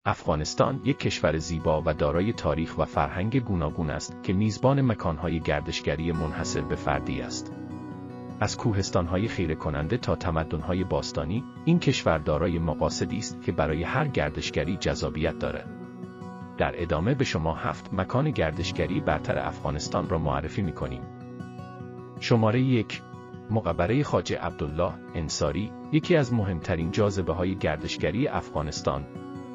افغانستان یک کشور زیبا و دارای تاریخ و فرهنگ گوناگون است که میزبان مکانهای گردشگری منحصر به فردی است. از کوهستان‌های خیره کننده تا تمدن‌های باستانی، این کشور دارای مقاصدی است که برای هر گردشگری جذابیت دارد. در ادامه به شما 7 مکان گردشگری برتر افغانستان را معرفی می‌کنیم. شماره 1. مقبره خواجه عبدالله انصاری، یکی از مهمترین جاذبه‌های گردشگری افغانستان.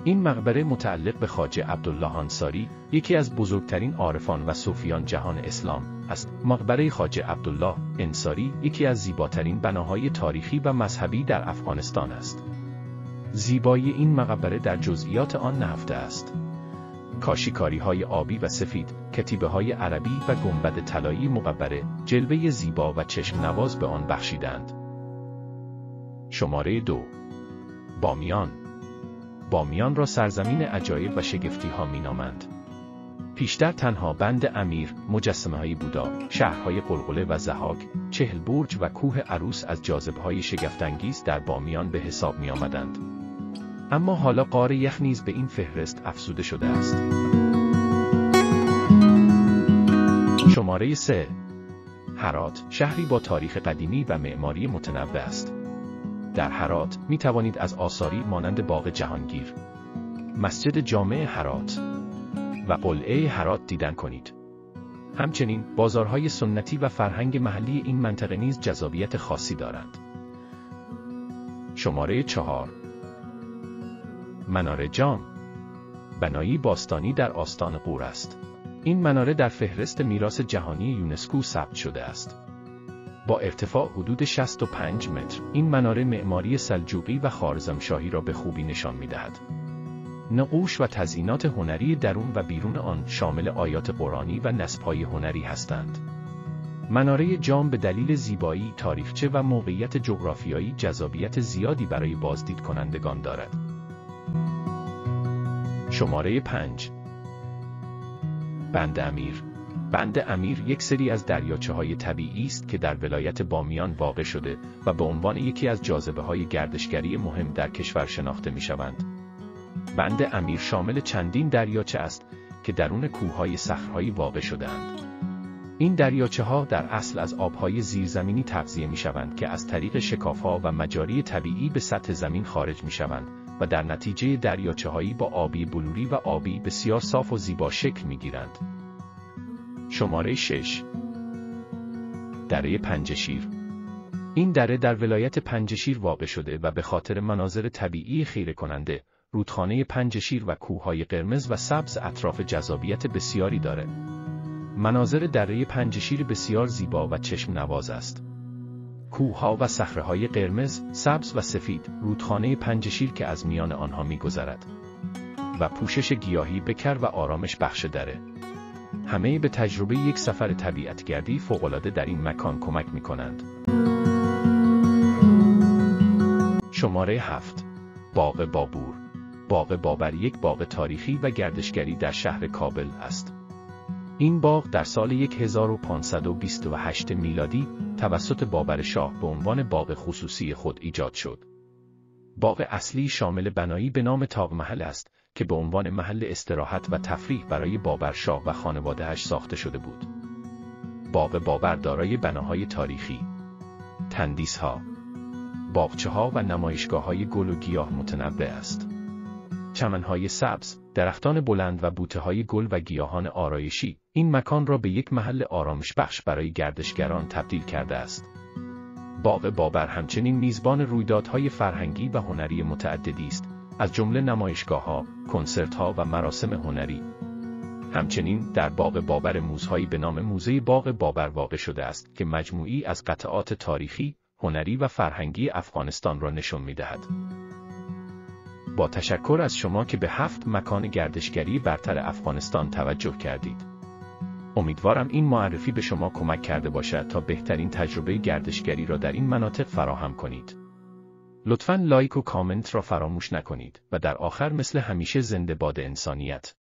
این مقبره متعلق به خواجه عبدالله انصاری، یکی از بزرگترین عارفان و صوفیان جهان اسلام است. مقبره خواجه عبدالله انصاری یکی از زیباترین بناهای تاریخی و مذهبی در افغانستان است. زیبایی این مقبره در جزئیات آن نهفته است. کاشیکاری‌های آبی و سفید، کتیبه‌های عربی و گنبد طلایی مقبره، جلوه زیبا و چشم نواز به آن بخشیدند. شماره 2. بامیان. بامیان را سرزمین عجایب و شگفتی‌ها می‌نامند. پیشتر تنها بند امیر، مجسمه‌های بودا، شهرهای غلغله و ضحاک، 40 برج و کوه عروس از جاذبه‌های شگفت‌انگیز در بامیان به حساب می‌آمدند. اما حالا غار یخ نیز به این فهرست افزوده شده است. شماره 3. هرات، شهری با تاریخ قدیمی و معماری متنوع است. در هرات می توانید از آثاری مانند باغ جهانگیر، مسجد جامع هرات و قلعه هرات دیدن کنید. همچنین بازارهای سنتی و فرهنگ محلی این منطقه نیز جذابیت خاصی دارند. شماره 4. مناره جام، بنایی باستانی در آستان غور است. این مناره در فهرست میراث جهانی یونسکو ثبت شده است. با ارتفاع حدود 65 متر، این مناره معماری سلجوقی و خوارزمشاهی را به خوبی نشان می‌دهد. نقوش و تزیینات هنری درون و بیرون آن شامل آیات قرآنی و نصب‌های هنری هستند. مناره جام به دلیل زیبایی، تاریخچه و موقعیت جغرافیایی جذابیت زیادی برای بازدید کنندگان دارد. شماره 5. بند امیر. بند امیر یک سری از دریاچه‌های طبیعی است که در ولایت بامیان واقع شده و به عنوان یکی از جاذبه‌های گردشگری مهم در کشور شناخته می‌شوند. بند امیر شامل چندین دریاچه است که درون کوه‌های صخره‌ای واقع شده‌اند. این دریاچه‌ها در اصل از آب‌های زیرزمینی تغذیه می‌شوند که از طریق شکاف‌ها و مجاری طبیعی به سطح زمین خارج می‌شوند و در نتیجه دریاچه‌هایی با آبی بلوری و آبی بسیار صاف و زیبا شکل می‌گیرند. شماره 6. دره پنجشیر. این دره در ولایت پنجشیر واقع شده و به خاطر مناظر طبیعی خیره کننده، رودخانه پنجشیر و کوههای قرمز و سبز اطراف جذابیت بسیاری دارد. مناظر دره پنجشیر بسیار زیبا و چشم نواز است. کوهها و صخره‌های قرمز، سبز و سفید، رودخانه پنجشیر که از میان آنها می‌گذرد و پوشش گیاهی بکر و آرامش بخش دره. همه به تجربه یک سفر طبیعتگردی فوق‌العاده در این مکان کمک می‌کنند. شماره 7. باغ بابور. باغ بابر یک باغ تاریخی و گردشگری در شهر کابل است. این باغ در سال 1528 میلادی توسط بابر شاه به عنوان باغ خصوصی خود ایجاد شد. باغ اصلی شامل بنایی به نام طاق محل است که به عنوان محل استراحت و تفریح برای بابر شاه و خانواده‌اش ساخته شده بود. باغ بابر دارای بناهای تاریخی، تندیس‌ها، باغچه‌ها و نمایشگاه‌های گل و گیاه متنوع است. چمن‌های سبز، درختان بلند و بوته‌های گل و گیاهان آرایشی، این مکان را به یک محل آرامش بخش برای گردشگران تبدیل کرده است. باغ بابر همچنین میزبان رویدادهای فرهنگی و هنری متعددی است، از جمله نمایشگاه‌ها، کنسرت‌ها و مراسم هنری. همچنین در باغ بابر موزهایی به نام موزه باغ بابر واقع شده است که مجموعی از قطعات تاریخی، هنری و فرهنگی افغانستان را نشان می‌دهد. با تشکر از شما که به 7 مکان گردشگری برتر افغانستان توجه کردید. امیدوارم این معرفی به شما کمک کرده باشد تا بهترین تجربه گردشگری را در این مناطق فراهم کنید. لطفاً لایک و کامنت را فراموش نکنید و در آخر مثل همیشه زنده باد انسانیت.